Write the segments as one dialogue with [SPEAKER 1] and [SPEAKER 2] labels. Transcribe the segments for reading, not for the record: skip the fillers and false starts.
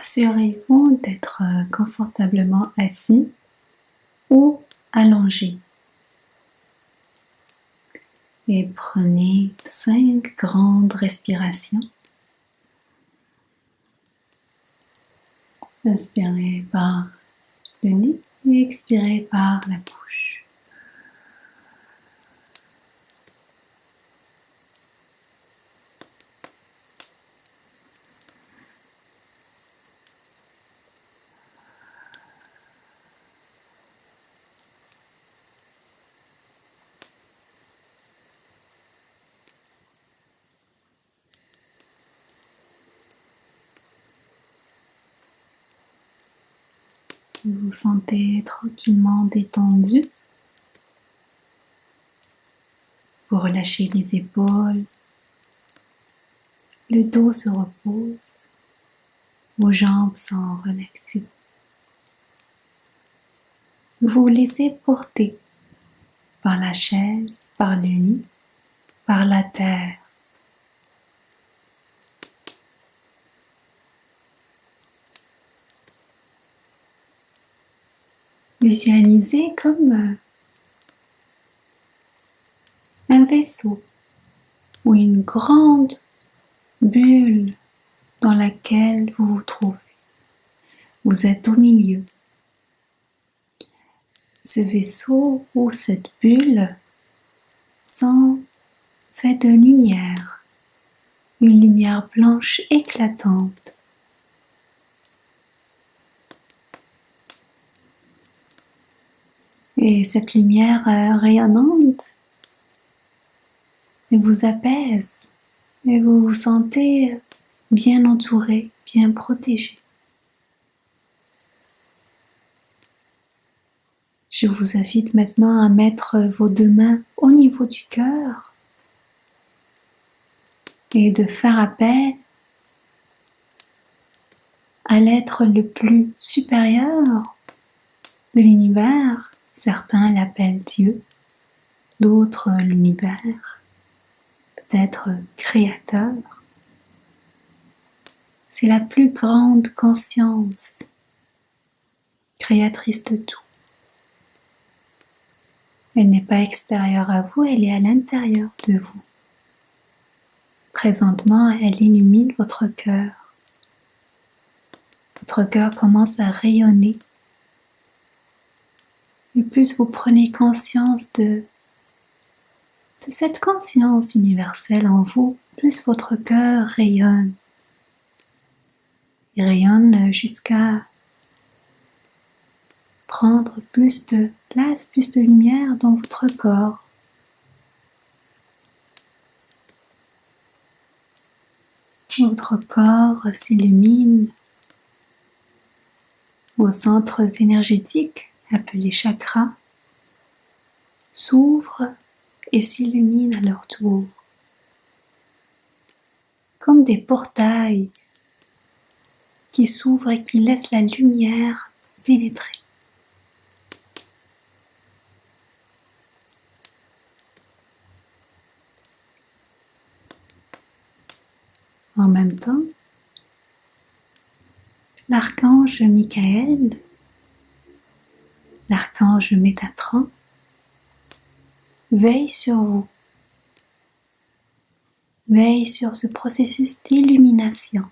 [SPEAKER 1] Assurez-vous d'être confortablement assis ou allongé. Et prenez 5 grandes respirations. Inspirez par le nez et expirez par la bouche. Vous vous sentez tranquillement détendu. Vous relâchez les épaules. Le dos se repose. Vos jambes sont relaxées. Vous vous laissez porter par la chaise, par le lit, par la terre. Visualisez comme un vaisseau ou une grande bulle dans laquelle vous vous trouvez. Vous êtes au milieu. Ce vaisseau ou cette bulle sont faits de lumière, une lumière blanche éclatante. Et cette lumière rayonnante vous apaise et vous vous sentez bien entouré, bien protégé. Je vous invite maintenant à mettre vos 2 mains au niveau du cœur et de faire appel à l'être le plus supérieur de l'univers. Certains l'appellent Dieu, d'autres l'univers, peut-être créateur. C'est la plus grande conscience, créatrice de tout. Elle n'est pas extérieure à vous, elle est à l'intérieur de vous. Présentement, elle illumine votre cœur. Votre cœur commence à rayonner. Et plus vous prenez conscience de cette conscience universelle en vous, plus votre cœur rayonne. Il rayonne jusqu'à prendre plus de place, plus de lumière dans votre corps. Votre corps s'illumine. Vos centres énergétiques, appelés chakras, s'ouvrent et s'illuminent à leur tour. Comme des portails qui s'ouvrent et qui laissent la lumière pénétrer. En même temps, l'archange Michael, l'archange Métatron, veille sur vous, veille sur ce processus d'illumination.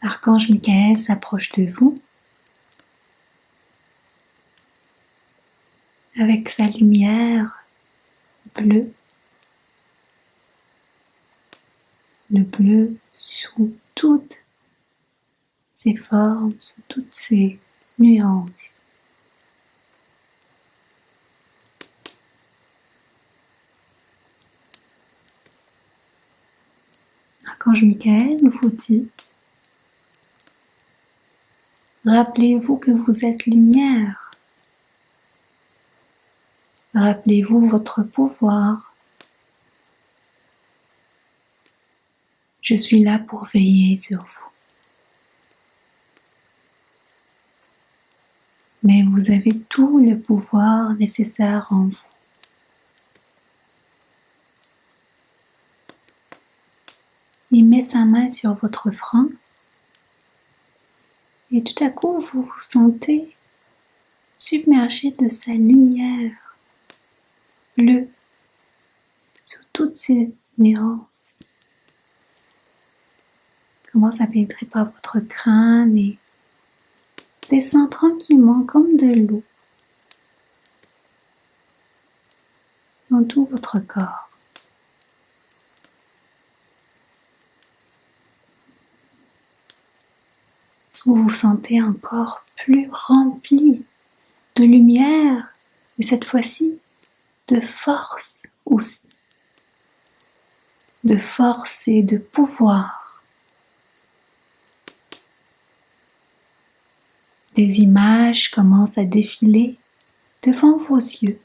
[SPEAKER 1] L'archange Michael s'approche de vous avec sa lumière bleue, le bleu sous toutes ses formes, sous toutes ses nuances. L'archange Michael vous dit: rappelez-vous que vous êtes lumière. Rappelez-vous votre pouvoir. Je suis là pour veiller sur vous. Mais vous avez tout le pouvoir nécessaire en vous. Il met sa main sur votre front et tout à coup vous vous sentez submergé de sa lumière bleue sous toutes ses nuances. Commence à pénétrer par votre crâne et descend tranquillement comme de l'eau dans tout votre corps. Vous vous sentez encore plus rempli de lumière et cette fois-ci de force aussi. De force et de pouvoir. Des images commencent à défiler devant vos yeux.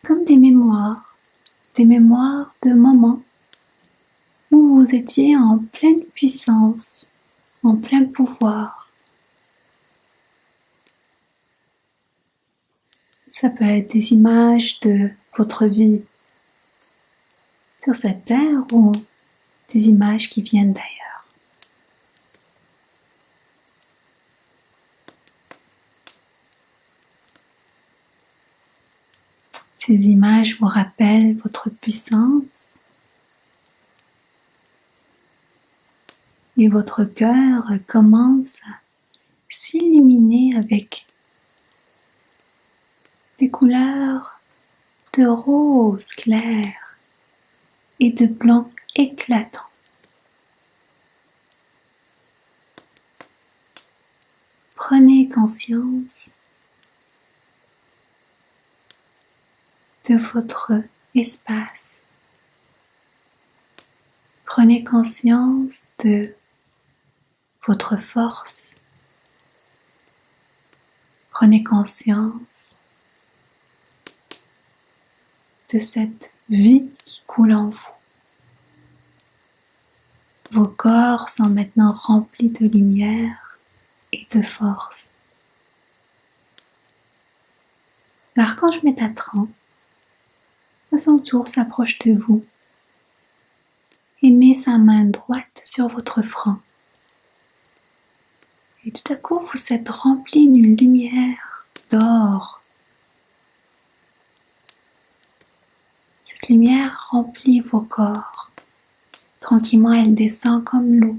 [SPEAKER 1] Comme des mémoires de moments où vous étiez en pleine puissance, en plein pouvoir. Ça peut être des images de votre vie sur cette terre ou des images qui viennent d'ailleurs. Ces images vous rappellent votre puissance et votre cœur commence à s'illuminer avec des couleurs de rose clair et de blanc éclatant. Prenez conscience de votre espace. Prenez conscience de votre force. Prenez conscience de cette vie qui coule en vous. Vos corps sont maintenant remplis de lumière et de force. L'archange Métatron, à son tour, s'approche de vous et met sa main droite sur votre front. Et tout à coup, vous êtes rempli d'une lumière d'or. Cette lumière remplit vos corps. Tranquillement, elle descend comme l'eau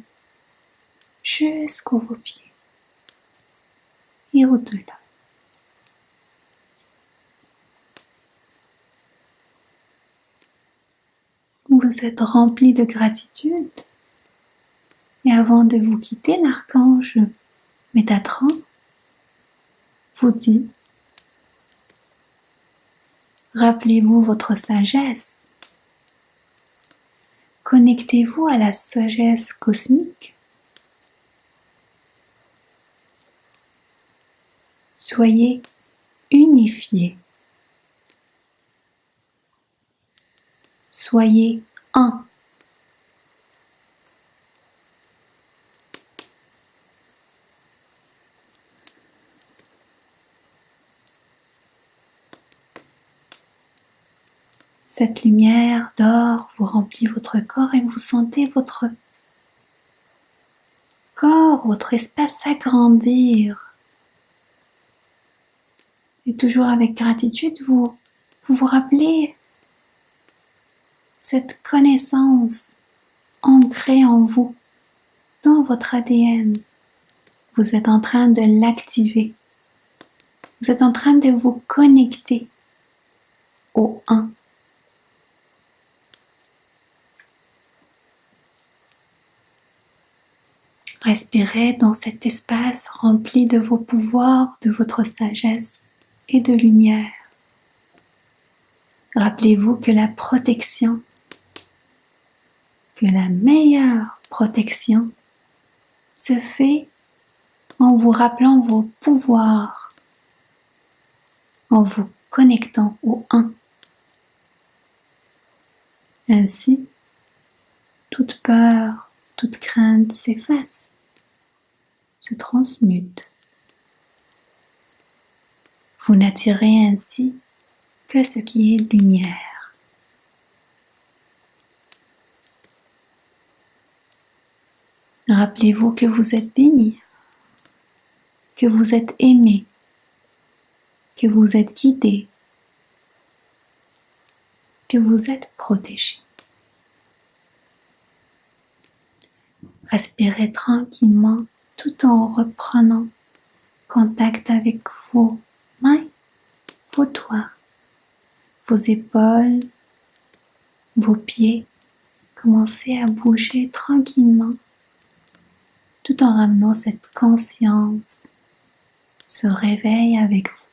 [SPEAKER 1] jusqu'aux vos pieds et au-delà. Vous êtes rempli de gratitude. Et avant de vous quitter, l'archange Métatron vous dit: rappelez-vous votre sagesse. Connectez-vous à la sagesse cosmique. Soyez unifiés. Soyez un. Cette lumière d'or vous remplit votre corps et vous sentez votre corps, votre espace s'agrandir. Et toujours avec gratitude, vous vous rappelez cette connaissance ancrée en vous, dans votre ADN. Vous êtes en train de l'activer. Vous êtes en train de vous connecter au un. Respirez dans cet espace rempli de vos pouvoirs, de votre sagesse et de lumière. Rappelez-vous que la protection, que la meilleure protection se fait en vous rappelant vos pouvoirs, en vous connectant au un. Ainsi, toute peur, toute crainte s'efface, se transmute. Vous n'attirez ainsi que ce qui est lumière. Rappelez-vous que vous êtes béni, que vous êtes aimé, que vous êtes guidé, que vous êtes protégé. Respirez tranquillement tout en reprenant contact avec vos mains, vos doigts, vos épaules, vos pieds. Commencez à bouger tranquillement tout en ramenant cette conscience, ce réveil avec vous.